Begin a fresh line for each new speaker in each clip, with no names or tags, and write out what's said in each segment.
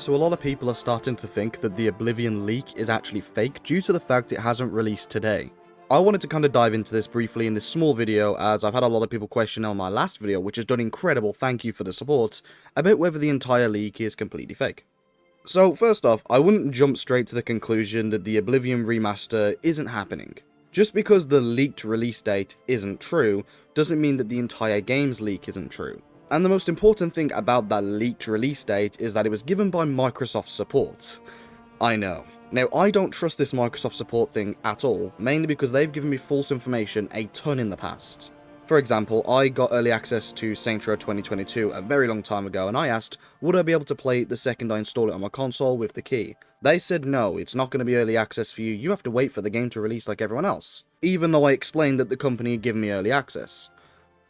So a lot of people are starting to think that the Oblivion leak is actually fake due to the fact it hasn't released today. I wanted to kind of dive into this briefly in this small video, as I've had a lot of people question on my last video, which has done incredible, thank you for the support, about whether the entire leak is completely fake. So first off, I wouldn't jump straight to the conclusion that the Oblivion Remaster isn't happening. Just because the leaked release date isn't true, doesn't mean that the entire game's leak isn't true. And the most important thing about that leaked release date is that it was given by Microsoft support. I know. Now, I don't trust this Microsoft support thing at all, mainly because they've given me false information a ton in the past. For example, I got early access to Saints Row 2022 a very long time ago, and I asked, would I be able to play it the second I install it on my console with the key? They said no, it's not going to be early access for you, you have to wait for the game to release like everyone else. Even though I explained that the company had given me early access.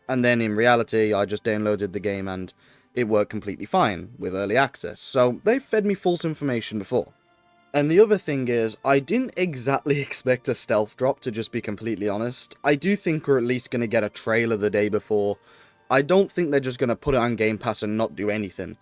And then in reality, I just downloaded the game and it worked completely fine with early access. So they've fed me false information before. And the other thing is, I didn't exactly expect a stealth drop, to just be completely honest. I do think we're at least going to get a trailer the day before. I don't think they're just going to put it on Game Pass and not do anything.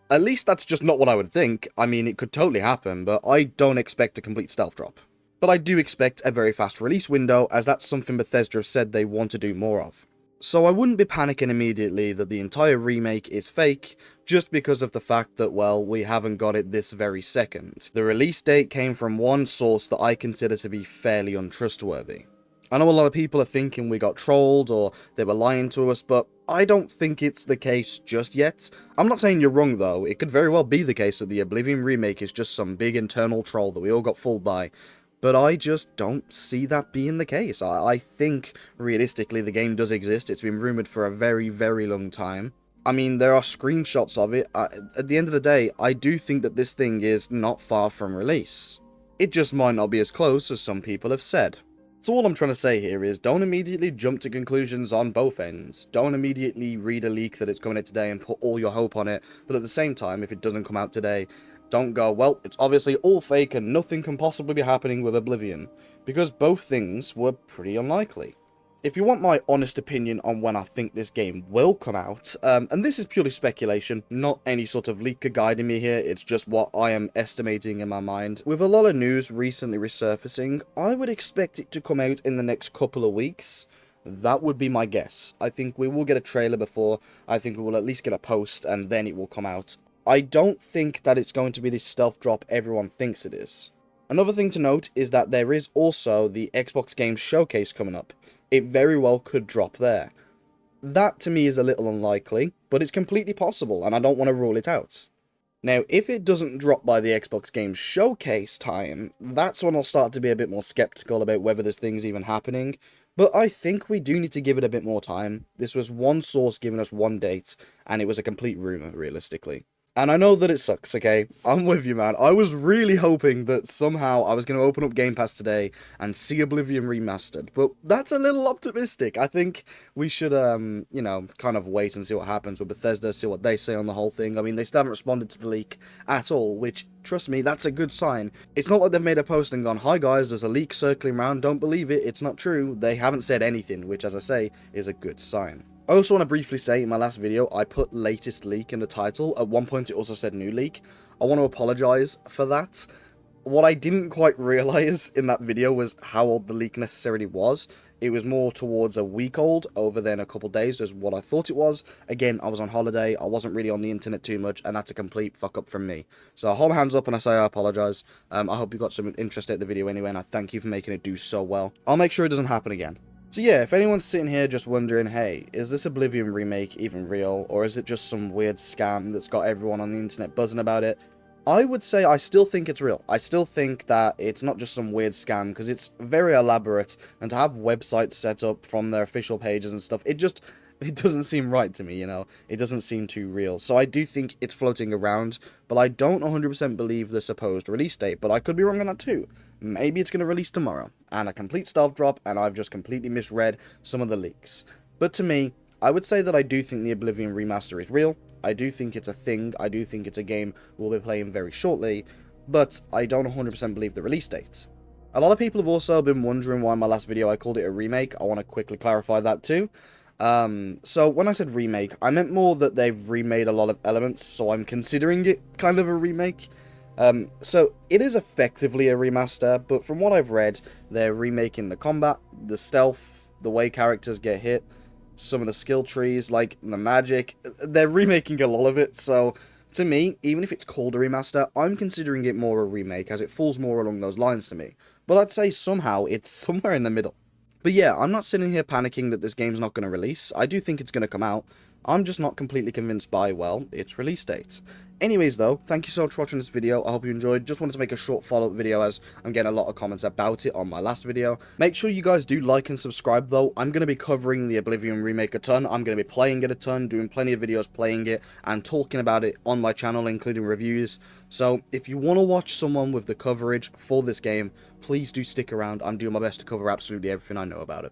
At least that's just not what I would think. I mean, it could totally happen, but I don't expect a complete stealth drop. But I do expect a very fast release window, as that's something Bethesda have said they want to do more of. So I wouldn't be panicking immediately that the entire remake is fake, just because of the fact that, well, we haven't got it this very second. The release date came from one source that I consider to be fairly untrustworthy. I know a lot of people are thinking we got trolled or they were lying to us, but I don't think it's the case just yet. I'm not saying you're wrong though, it could very well be the case that the Oblivion remake is just some big internal troll that we all got fooled by. But I just don't see that being the case. I think, realistically, the game does exist. It's been rumoured for a very, very long time. I mean, there are screenshots of it. At the end of the day, I do think that this thing is not far from release. It just might not be as close as some people have said. So all I'm trying to say here is, don't immediately jump to conclusions on both ends. Don't immediately read a leak that it's coming out today and put all your hope on it. But at the same time, if it doesn't come out today, don't go, well, it's obviously all fake and nothing can possibly be happening with Oblivion, because both things were pretty unlikely. If you want my honest opinion on when I think this game will come out, and this is purely speculation, not any sort of leaker guiding me here, it's just what I am estimating in my mind. With a lot of news recently resurfacing, I would expect it to come out in the next couple of weeks. That would be my guess. I think we will get a trailer before, I think we will at least get a post, and then it will come out. I don't think that it's going to be the stealth drop everyone thinks it is. Another thing to note is that there is also the Xbox Game Showcase coming up. It very well could drop there. That to me is a little unlikely, but it's completely possible, and I don't want to rule it out. Now, if it doesn't drop by the Xbox Game Showcase time, that's when I'll start to be a bit more skeptical about whether this thing's even happening. But I think we do need to give it a bit more time. This was one source giving us one date, and it was a complete rumour, realistically. And I know that it sucks, okay? I'm with you, man. I was really hoping that somehow I was going to open up Game Pass today and see Oblivion Remastered, but that's a little optimistic. I think we should, you know, kind of wait and see what happens with Bethesda, see what they say on the whole thing. I mean, they still haven't responded to the leak at all, which, trust me, that's a good sign. It's not like they've made a post and gone, hi guys, there's a leak circling around, don't believe it, it's not true. They haven't said anything, which, as I say, is a good sign. I also want to briefly say, in my last video, I put latest leak in the title. At one point it also said new leak. I want to apologise for that. What I didn't quite realise in that video was how old the leak necessarily was. It was more towards a week old over than a couple days as what I thought it was. Again, I was on holiday, I wasn't really on the internet too much, and that's a complete fuck up from me. So I hold my hands up and I say I apologise. I hope you got some interest at the video anyway, and I thank you for making it do so well. I'll make sure it doesn't happen again. So yeah, if anyone's sitting here just wondering, hey, is this Oblivion remake even real, or is it just some weird scam that's got everyone on the internet buzzing about it? I would say I still think it's real. I still think that it's not just some weird scam, because it's very elaborate, and to have websites set up from their official pages and stuff, it doesn't seem right to me, you know? It doesn't seem too real. So I do think it's floating around, but I don't 100% believe the supposed release date, but I could be wrong on that too. Maybe it's going to release tomorrow, and a complete stealth drop, and I've just completely misread some of the leaks. But to me, I would say that I do think the Oblivion Remaster is real. I do think it's a thing. I do think it's a game we'll be playing very shortly, but I don't 100% believe the release date. A lot of people have also been wondering why in my last video I called it a remake. I want to quickly clarify that too. So when I said remake, I meant more that they've remade a lot of elements, so I'm considering it kind of a remake. So it is effectively a remaster, but from what I've read, they're remaking the combat, the stealth, the way characters get hit, some of the skill trees, like the magic. They're remaking a lot of it, so to me, even if it's called a remaster, I'm considering it more a remake, as it falls more along those lines to me. But I'd say somehow it's somewhere in the middle. But yeah, I'm not sitting here panicking that this game's not going to release. I do think it's going to come out. I'm just not completely convinced by, well, its release date. Anyways though, thank you so much for watching this video. I hope you enjoyed. Just wanted to make a short follow-up video as I'm getting a lot of comments about it on my last video. Make sure you guys do like and subscribe though. I'm going to be covering the Oblivion remake a ton. I'm going to be playing it a ton, doing plenty of videos playing it and talking about it on my channel, including reviews. So if you want to watch someone with the coverage for this game, please do stick around. I'm doing my best to cover absolutely everything I know about it.